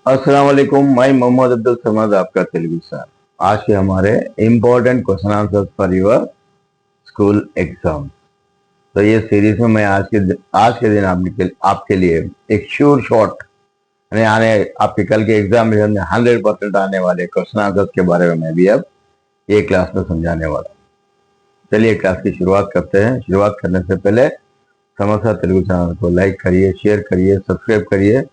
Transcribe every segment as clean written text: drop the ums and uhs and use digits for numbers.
अस्सलाम वालेकुम। मैं मोहम्मद अब्दुल समद, आपका तेलुगु सर। आज के हमारे important question answers for your school exam. तो ये सीरीज में मैं आज के दिन आपके लिए एक श्योर शॉट यानी आने आपके कल के एग्जामिनेशन में 100% आने वाले क्वेश्चन आंसर्स के बारे में मैं भी अब ये क्लास में समझाने वाला हूँ। चलिए क्लास की शुरुआत करते हैं। शुरुआत करने से पहले समोसा तेलुगु चैनल को लाइक करिए, शेयर करिए, सब्सक्राइब करिए।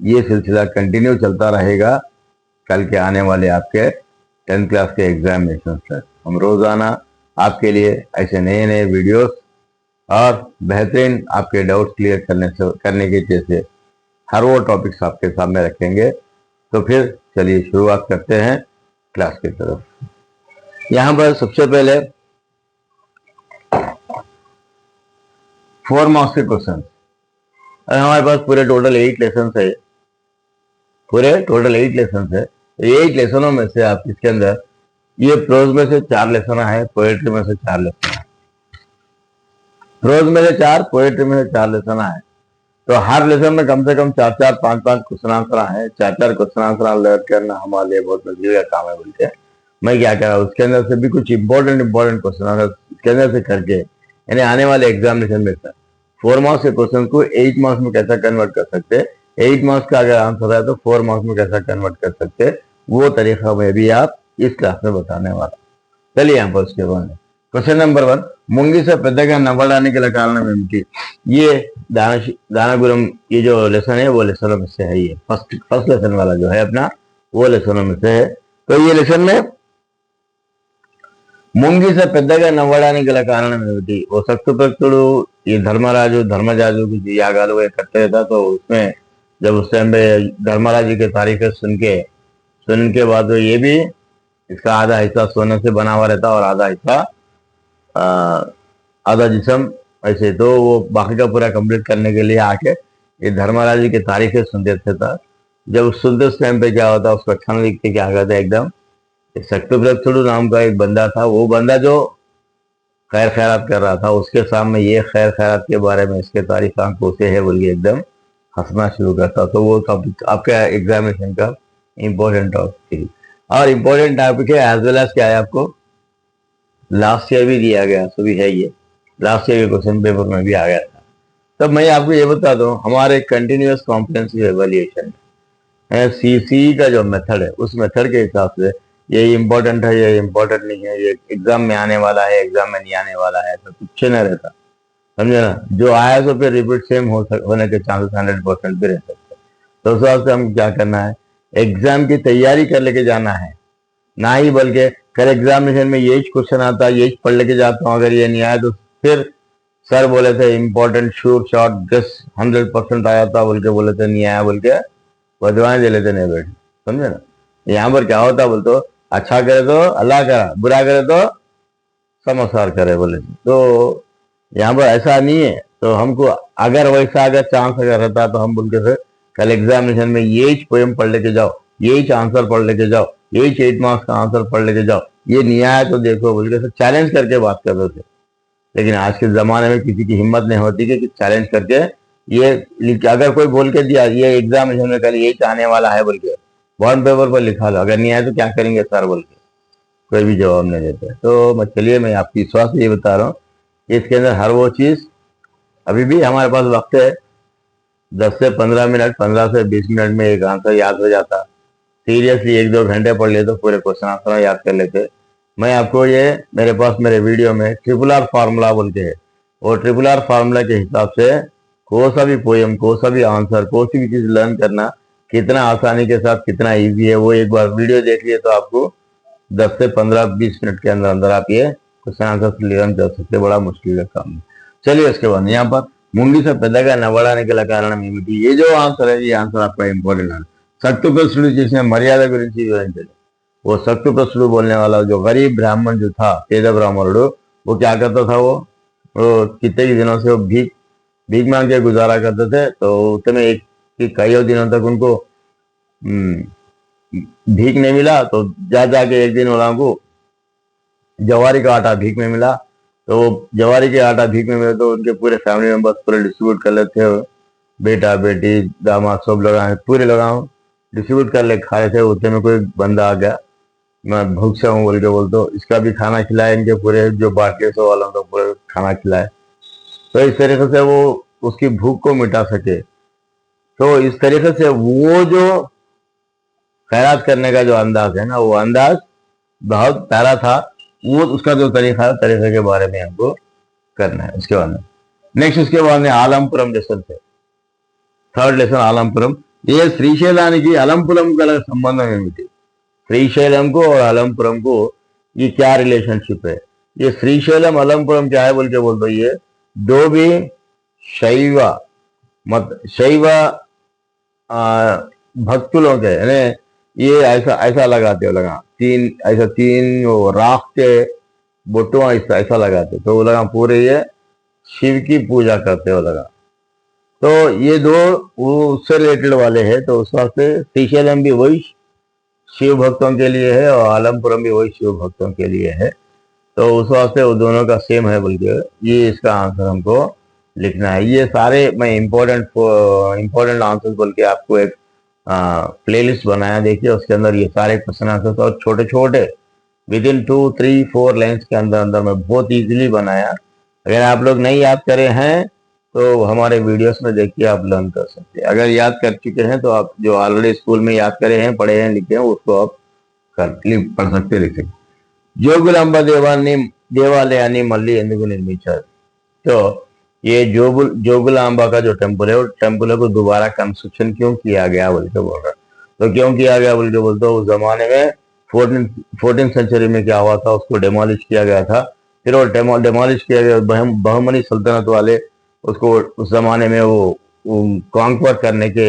ये सिलसिला कंटिन्यू चलता रहेगा कल के आने वाले आपके 10th क्लास के एग्जामिनेशन तक। हम रोजाना आपके लिए ऐसे नए नए वीडियोस और बेहतरीन आपके डाउट्स क्लियर करने के जैसे हर वो टॉपिक्स आपके सामने रखेंगे। तो फिर चलिए शुरुआत करते हैं क्लास की तरफ। यहाँ पर सबसे पहले 4 मार्क्स के क्वेश्चन। हमारे पास पूरे टोटल 8 लेसन है। पूरे टोटल 8 लेसन है। 8 लेसनों में से आप इसके अंदर ये प्रोज में से 4 लेसन है, पोएट्री में से 4 लेसन है। प्रोज में से 4, पोएट्री में से 4 लेसन है। तो हर लेसन में कम से कम 4-4, 5-5 क्वेश्चन आंसर है। 4-4 क्वेश्चन आंसर लर्न करना हमारे लिए बहुत मजे का काम है। बोलते मैं क्या कह रहा हूँ, उसके अंदर से भी कुछ इंपॉर्टेंट क्वेश्चन आंसर इसके अंदर से करके यानी आने वाले एग्जामिनेशन में 4 मार्क्स के क्वेश्चन को 8 मार्क्स में कैसा कन्वर्ट कर सकते हैं, 8 मार्क्स का अगर आंसर है तो 4 मार्क्स में कैसा कन्वर्ट कर सकते हैं, वो तरीका मैं भी आप इस क्लास में बताने वाला। चलिए यहाँ पर उसके बाद क्वेश्चन नंबर 1, मुंगी से పెద్దగా నవ్వడానికి గల కారణం ఏమిటి? ये दानागुरम ये जो लेसन है वो लेसनों में से है। ये फर्स्ट लेसन वाला जो है अपना वो लेसनों में से है। तो ये लेसन में ముంగి से పెద్దగా నవ్వడానికి గల కారణం ఏమిటి? वो सक्तुपक्तुడు ये धर्मराजू की यागालू करते रहता। तो उसमें जब उस टाइम पे धर्मराजू की तारीफें सुन के बाद तो ये भी इसका आधा हिस्सा सोने से बना हुआ रहता और आधा हिस्सा आधा जिसम ऐसे। तो वो बाकी का पूरा कंप्लीट करने के लिए आके ये धर्मराजू की तारीफें सुनते थे। था जब सुनते उस टाइम पे क्या होता, उसको अच्छा नहीं लिखते, क्या कहते एकदम सक्तुपक्तुడు नाम का एक बंदा था। वो बंदा जो खैर खैरात कर रहा था, उसके सामने ये खैर खैरात के बारे में इसके तारीफ आंखों से है बोल के एकदम हंसना शुरू करता। तो वो टॉपिक आपका एग्जामिनेशन का इम्पोर्टेंट टॉपिक थी और इम्पोर्टेंट टॉपिक है एज वेल एज क्या है आपको लास्ट ईयर भी दिया गया। तो भी है ये लास्ट ईयर के क्वेश्चन पेपर में भी आ गया था। तब मैं आपको ये बता दूं, हमारे कंटिन्यूअस कॉम्प्रिहेंसिव एवेल्युएशन सीसी का जो मेथड है उस मेथड के हिसाब से ये इम्पोर्टेंट है, ये इम्पोर्टेंट नहीं है, ये एग्जाम में आने वाला है, एग्जाम में नहीं आने वाला है, तो कुछ नहीं रहता। समझे ना? जो आया तो फिर रिपीट सेम होने के चांसेस 100% भी रह सकते हैं। तो उस हिसाब से हम क्या करना है, एग्जाम की तैयारी कर लेके जाना है, ना ही बल्कि कल एग्जामिनेशन में यही क्वेश्चन आता है यही पढ़ लेके जाता हूँ, अगर ये नहीं आया तो फिर सर बोले थे इम्पोर्टेंट श्योर शॉर्ट जस्ट 100% आया था बोल के बोले थे, नहीं आया बोल के बदवाएं दे लेते नहीं बैठ। समझे ना? यहाँ पर क्या होता बोलते अच्छा करे तो अल्लाह करा, बुरा करे तो समझदार करे बोले। तो यहाँ पर ऐसा नहीं है। तो हमको अगर वैसा अगर चांस अगर रहता तो हम बोलते थे कल एग्जामिनेशन में यही पोएम पढ़ लेके जाओ, यही आंसर पढ़ लेके जाओ, यही 8 मार्क्स का आंसर पढ़ लेके जाओ, ये नहीं आया तो देखो बोल के चैलेंज करके बात करते थे। लेकिन आज के जमाने में किसी की हिम्मत नहीं होती कि चैलेंज करके ये अगर कोई बोल के दिया ये एग्जामिनेशन में कल यही आने वाला है बोल के बॉन्ड पेपर पर लिखा लो, अगर नहीं आया तो क्या करेंगे सर बोल के कोई भी जवाब नहीं देते। तो चलिए मैं आपकी विश्वास से ये बता रहा हूँ, इसके अंदर हर वो चीज अभी भी हमारे पास वक्त है 10 से 15 मिनट, 15 से 20 मिनट में एक आंसर याद हो जाता। सीरियसली 1-2 घंटे पढ़ लिए तो पूरे क्वेश्चन आंसर याद कर लेते। मैं आपको ये मेरे पास मेरे वीडियो में RRR फार्मूला बोलते हैं, और RRR फार्मूला के हिसाब से कोई सा भी पोएम, कोई सा भी आंसर, कोई सी भी चीज लर्न करना कितना आसानी के साथ कितना इजी है, वो एक बार वीडियो देख लिए तो आपको 10 से 15-20 मिनट के अंदर अंदर आप ये क्वेश्चन आंसर लर्न कर सकते। बड़ा मुश्किल का काम है। चलिए उसके बाद यहाँ पर मुंडी से పెద్దగా నవ్వడానికి గల కారణం ఏమిటి? ये जो आंसर है ये आंसर आपका इंपॉर्टेंट है। सक्तुप्रसुడు जिसने मर्यादा गुరించి विवరించాడు, वो सक्तुप्रसुడు बोलने वाला जो गरीब ब्राह्मण जो था, पेद ब्राह्मणुడు, वो क्या करता था, वो कितने दिनों से वो भीख मांग के गुजारा करते थे। तो उतने एक कई दिनों तक उनको भीख नहीं मिला। तो जाके एक दिन वाला को जवारी का आटा भीख में मिला। तो जवारी के आटा भीख में मिला तो उनके पूरे फैमिली मेंबर्स पूरे डिस्ट्रीब्यूट कर लेते हैं, बेटा बेटी दामाद सब लोग पूरे लोग डिस्ट्रीब्यूट कर ले खा रहे थे, उतने में कोई बंदा आ गया, मैं भूख से हूँ बोल के बोल दो, इसका भी खाना खिलाए, इनके पूरे जो बाकी सौ वालों का पूरे खाना खिलाए, तो इस तरीके से वो उसकी भूख को मिटा सके। तो इस तरीके से वो जो खैरात करने का जो अंदाज है ना, वो अंदाज बहुत प्यारा था। वो उसका जो तरीका है, तरीके के बारे में हमको करना है। उसके बाद में नेक्स्ट, उसके बाद में आलमपुरम लेसन थे, थर्ड लेसन आलमपुरम। ये శ్రీశైలానికి అలంపురం గల సంబంధం ఏమిటి? శ్రీశైలం को और आलमपुरम को ये क्या रिलेशनशिप है? ये श्रीशैलम अलमपुरम क्या है बोल के बोल दो, ये दो भी शैव शैव भक्तुलों के, यानी ये ऐसा ऐसा लगाते हो, लगा तीन ऐसा तीन वो राख के बोटो ऐसा लगाते, तो वो लगा पूरे ये शिव की पूजा करते हो लगा। तो ये दो वो उससे रिलेटेड वाले हैं, तो उस वास्ते श्रीशैलम भी वही शिव भक्तों के लिए है और आलमपुरम भी वही शिव भक्तों के लिए है। तो उस वास्ते वो दोनों का सेम है बोल के ये इसका आंसर हमको लिखना है। ये सारे मैं इम्पोर्टेंट आंसर बोल के आपको एक प्लेलिस्ट बनाया, देखिए उसके अंदर ये सारे क्वेश्चन आंसर और छोटे छोटे विद इन 2, 3, 4 लाइन्स के अंदर अंदर में बहुत इजीली बनाया। अगर आप लोग नहीं याद करे हैं तो हमारे वीडियोस में देखिए, आप लर्न कर सकते हैं। अगर याद कर चुके हैं तो आप जो ऑलरेडी स्कूल में याद करे हैं, पढ़े हैं, लिखे हैं, उसको आप पढ़ सकते, लिख सकते। జోగులాంబ దేవాలయాన్ని మళ్ళీ ఎందుకు నిర్మించారు? तो ये जोगुलांबा का जो टेम्पल है, वो टेम्पल को दोबारा कंस्ट्रक्शन क्यों किया गया बोल के बोल रहा। तो क्यों किया गया बोल के बोलते, उस जमाने में 14th सेंचुरी में क्या हुआ था, उसको डेमोलिश किया गया था। फिर वो डेमोलिश किया गया, बहमनी सल्तनत वाले उसको उस जमाने में वो कॉन्क्वर करने के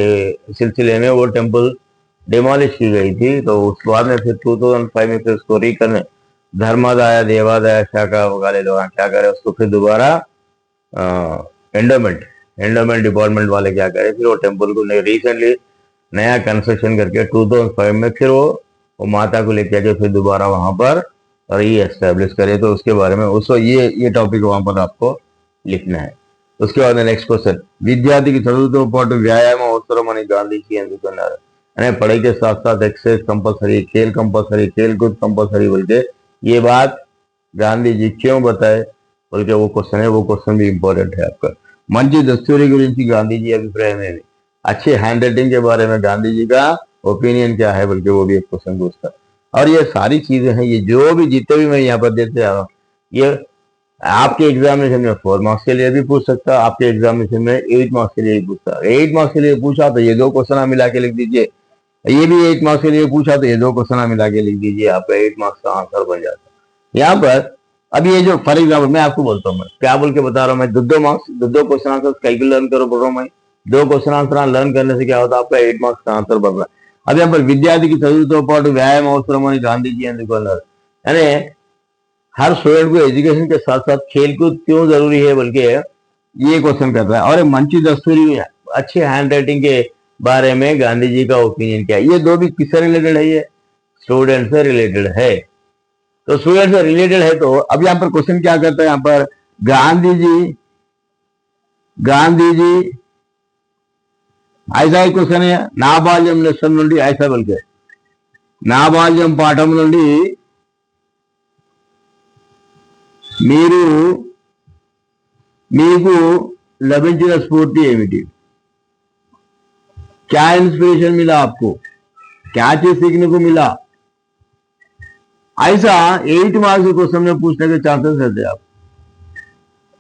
सिलसिले में वो टेम्पल डेमोलिश की गई थी। तो उसके बाद में फिर 2005 में फिर उसको रिकन धर्मादाय देवादाय शाखा वाले लोग क्या करे, उसको फिर दोबारा एंडोमेंट डिपार्टमेंट वाले क्या करे, फिर वो टेम्पल को रिसेंटली नया कंस्ट्रक्शन करके 2005 में फिर वो माता को लेके आके फिर दोबारा वहां पर री एस्टेब्लिश करे। तो उसके बारे में उसको ये टॉपिक वहां पर आपको लिखना है। उसके बाद नेक्स्ट क्वेश्चन, విద్యార్థికి చదువుతో పాటు వ్యాయామం అవసరం అని గాంధీజీ ఎందుకు అన్నారు? यानी पढ़ाई के साथ साथ एक्सरसाइज कंपलसरी, खेल कंपलसरी, खेल कूद कंपलसरी बोल के ये बात गांधी जी क्यों बताए बोल के वो क्वेश्चन है, वो क्वेश्चन भी इंपॉर्टेंट है आपका। మంచి దస్తూరి గురించి गांधी अभिप्राय में, अच्छे हैंड राइटिंग के बारे में गांधी जी का ओपिनियन क्या है बोल के वो भी एक क्वेश्चन पूछता। और ये सारी चीजें हैं, ये जो भी जितने भी मैं यहाँ पर देते आ रहा हूँ, ये आपके एग्जामिनेशन में 4 मार्क्स के लिए भी पूछ सकता, आपके एग्जामिनेशन में 8 मार्क्स के लिए भी पूछता। 8 मार्क्स के लिए पूछा तो ये 2 क्वेश्चन आप मिला के लिख दीजिए, ये भी 8 मार्क्स के लिए पूछा तो ये 2 क्वेश्चन आप मिला के लिख दीजिए, आपका 8 मार्क्स का आंसर बन जाता है। यहाँ पर अब ये जो फॉर एग्जाम्पल मैं आपको बोलता हूँ, मैं क्या बोल के बता रहा हूँ, मैं दो मार्क्स, दो क्वेश्चन आंसर कैलकुलेट लर्न करो बोल रहा हूँ मैं। 2 क्वेश्चन आंसर लर्न करने से क्या होता है, आपका 8 मार्क्स का आंसर बन रहा है। अब यहाँ पर విద్యార్థికి చదువుతో పాటు వ్యాయామం అవసరం అని గాంధీజీ ఎందుకు అన్నారు? यानी हर स्टूडेंट को एजुकेशन के साथ साथ खेलकूद क्यों जरूरी है बोल के ये क्वेश्चन कर रहा है। और मंची दस्तूरी अच्छे हैंड राइटिंग के बारे में गांधी जी का ओपिनियन क्या है? ये दो भी किससे रिलेटेड है? ये स्टूडेंट से रिलेटेड है। तो स्टूडेंट से रिलेटेड है, तो अब यहाँ पर क्वेश्चन क्या करता है, यहाँ पर गांधी जी ऐसा ही क्वेश्चन है, नाबाल्यम लेसन నుండి ऐसा बोल के, నాబాల్యం పాఠం నుండి మీకు లభించిన స్ఫూర్తి ఏమిటి? क्या इंस्पिरेशन मिला आपको, क्या चीज सीखने को मिला? ऐसा 8 मार्क्स के क्वेश्चन में पूछने के चांसेस रहते हैं आप।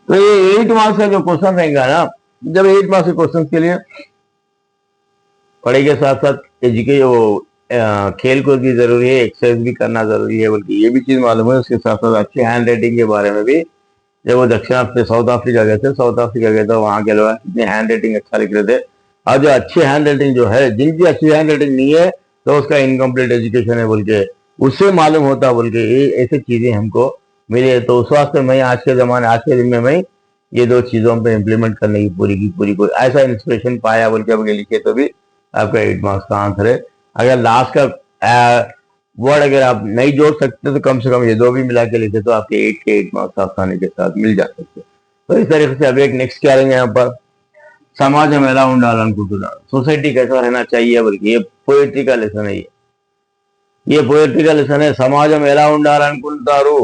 तो ये 8 मार्क्स का जो क्वेश्चन रहेगा ना, जब 8 मार्क्स के क्वेश्चन के लिए पढ़ाई के साथ साथ खेल कूद भी जरूरी है, एक्सरसाइज भी करना जरूरी है बल्कि ये भी चीज मालूम है। उसके साथ साथ अच्छे हैंड राइटिंग के बारे में भी, जब वो साउथ अफ्रीका गए थे, वहां के लोग कितने हैंड राइटिंग अच्छा लिख रहे थे। और जो अच्छे हैंड राइटिंग जो है, जिनकी अच्छी हैंड राइटिंग नहीं है तो उसका इनकम्प्लीट एजुकेशन है बोल के उससे मालूम होता बोल के ये ऐसी चीजें हमको मिले। तो उस वास्ते मैं आज के दिन में मैं ये 2 चीजों पे इम्प्लीमेंट करने की पूरी कोई ऐसा इंस्पिरेशन पाया बोल के अब लिखे तो भी आपका 8 मार्क्स का आंसर है। अगर लास्ट का वर्ड अगर आप नहीं जोड़ सकते तो कम से कम ये 2 भी मिला के लिखे तो आपके 8 के 8 मार्क्स आसानी के साथ मिल जा सकते। तो इस तरीके से अब एक नेक्स्ट क्या रहेंगे यहाँ पर, సమాజం ఎలా ఉండాలనుకుంటున్నారు, సొసైటీ कैसा रहना चाहिए बल्कि ये पोएट्री का लेसन है। ये पोएट्री का लेसन है। సమాజం ఎలా ఉండాలనుకుంటారు,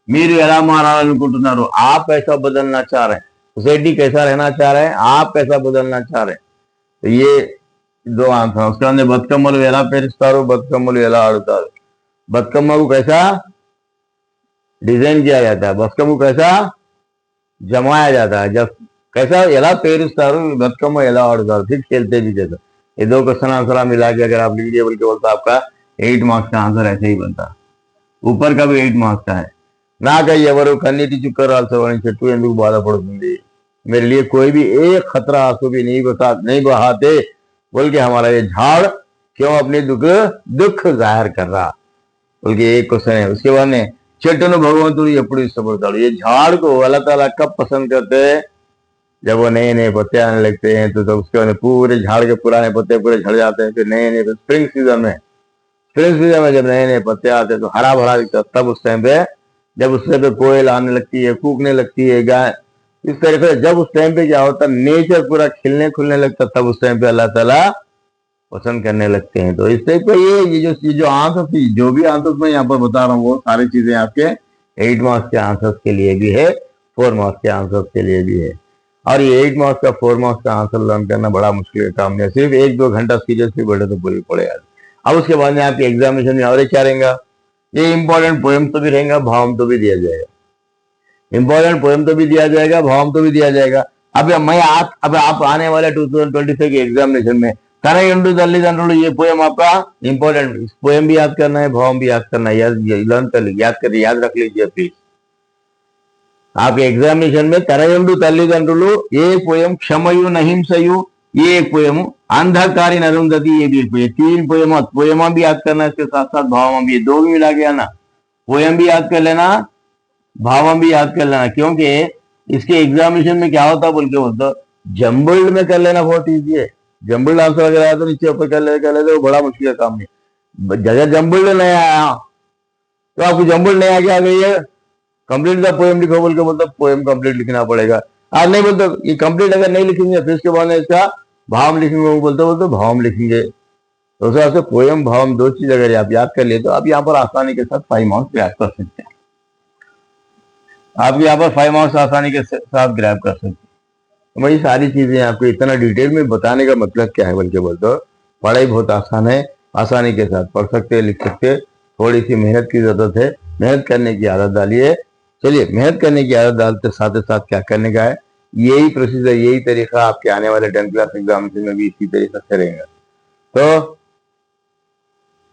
మీరు ఎలా మారాలనుకుంటున్నారు, आप कैसा बदलना चाह रहे हैं, सोसाइटी कैसा रहना चाह रहे हैं, आप कैसा बदलना चाह रहे हैं। तो ये दो आंसर। उसके बाद బతుకమ్మలు ఎలా పేరుస్తారు, బతుకమ్మలు ఎలా ఆడుతారు, బతుకమ్మకు कैसा डिजाइन किया जाता है, బతుకమ్మ कैसा जमाया जाता है, जब कैसा ఎలా పేరుస్తారు, బతుకమ్మ ఎలా ఆడుతారు, फिर खेलते भी जैसा। ये दो क्वेश्चन आंसर मिला के अगर आप लिख दिए बल्कि बोलता आपका 8 मार्क्स का आंसर ऐसे ही बनता। ऊपर का भी 8 मार्क्स का है। नाक ఎవరు కన్నీటి చుక్క రాల్చవని చెట్టు ఎందుకు బాధపడుతుంది, मेरे लिए कोई भी एक खतरा आंसू भी नहीं बहाते, बोल के हमारा ये झाड़ क्यों अपनी दुख जाहिर कर रहा, बोल के एक क्वेश्चन है। उसके बाद में చెట్టును భగవంతుడు ఎప్పుడు ఇష్టపడతాడు, ये झाड़ को अल्लाह ताला कब पसंद करते हैं, जब वो नए नए पत्ते आने लगते हैं। तो उसके बाद पूरे झाड़ के पुराने पत्ते पूरे झड़ जाते हैं। फिर नए नए स्प्रिंग सीजन में जब नए नए पत्ते आते हैं तो हरा भरा दिखता है। तब उस टाइम पे जब उससे पे कोयल आने लगती है, कूकने लगती है गाय, इस तरह से जब उस टाइम पे क्या होता है, नेचर पूरा खिलने खुलने लगता, तब उस टाइम पे अल्लाह ताला पसंद करने लगते हैं। तो इस टाइप का ये जो आंसर थी, जो भी आंसर मैं यहाँ पर बता रहा हूँ वो सारी चीजें आपके 8 मार्क्स के आंसर के लिए भी है, 4 मार्क्स के आंसर के लिए भी है। और ये 8 मार्क्स का 4 मार्क्स का आंसर लर्न करना बड़ा मुश्किल काम नहीं है। सिर्फ 1-2 घंटा सीरियसली बैठे तो पूरी पड़ेगा। अब उसके बाद में आपके एग्जामिनेशन में और क्या रहेगा, ये इंपॉर्टेंट पोएम तो भी रहेगा, भावम तो भी दिया जाएगा। इंपॉर्टेंट पोएम तो भी दिया जाएगा, भावम तो भी दिया जाएगा। अब आप आने वाले 2025 के एग्जामिनेशन में तनयुंडु तल्लिदंड्रुलु ये पोएम आपका इंपॉर्टेंट, पोएम भी याद करना है, भावम भी याद करना है। याद रख लीजिए प्लीज। आपके एग्जामिनेशन में तनयुंडु तल्लिदंड्रुलु ये पोएम, क्षमयु नहिंसयु ये एक पोएम, अंधकारी अरुंधति ये भी एक पोएम, 3 पोएम भी याद करना है। इसके साथ साथ भावम भी, 2 भी मिला गया ना, पोएम भी याद कर लेना, भावम भी याद कर लेना। क्योंकि इसके एग्जामिनेशन में क्या होता बोल के बोलते जम्बल्ड में कर लेना बहुत ईजी है। जम्बल्ड आंसर अगर आया तो नीचे ऊपर कर लेते वो बड़ा मुश्किल काम नहीं। जगह जम्बल्ड नहीं आया तो आपको जम्बल्ड नहीं आगे आ गई है, कंप्लीट द पोएम लिखो बोल के बोलते पोएम कंप्लीट लिखना पड़ेगा। आज नहीं बोलते ये कंप्लीट अगर नहीं लिखेंगे फिर उसके बाद इसका भावम लिखेंगे, बोलते भावम लिखेंगे। तो उस हिसाब से पोएम भावम 2 चीज अगर आप याद कर लिए तो आप यहाँ पर आसानी के साथ 5 मार्क्स ग्रैब कर सकते हैं। आप यहाँ पर 5 मार्क्स आसानी के साथ ग्रैब कर सकते हैं। तो वही सारी चीजें आपको इतना डिटेल में बताने का मतलब क्या है बल्कि बोलते पढ़ाई बहुत आसान है, आसानी के साथ पढ़ सकते हैं, लिख सकते हैं। थोड़ी सी मेहनत की जरूरत है, मेहनत करने की आदत डालिए। चलिए मेहनत करने की आदत डालते साथ ही साथ क्या करने का है, यही प्रोसीजर, यही तरीका आपके आने वाले 10th क्लास एग्जामिनेशन में भी इसी तरीके से रहेगा। तो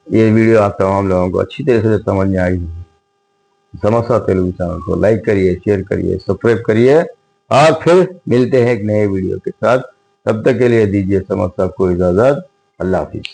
ये वीडियो आप तमाम लोगों को अच्छी तरह से समझ में आई होगी। समझता तेलुगु चैनल को लाइक करिए, शेयर करिए, सब्सक्राइब करिए और फिर मिलते हैं एक नए वीडियो के साथ। तब तक के लिए दीजिए समझता को इजाजत। अल्लाह हाफिज।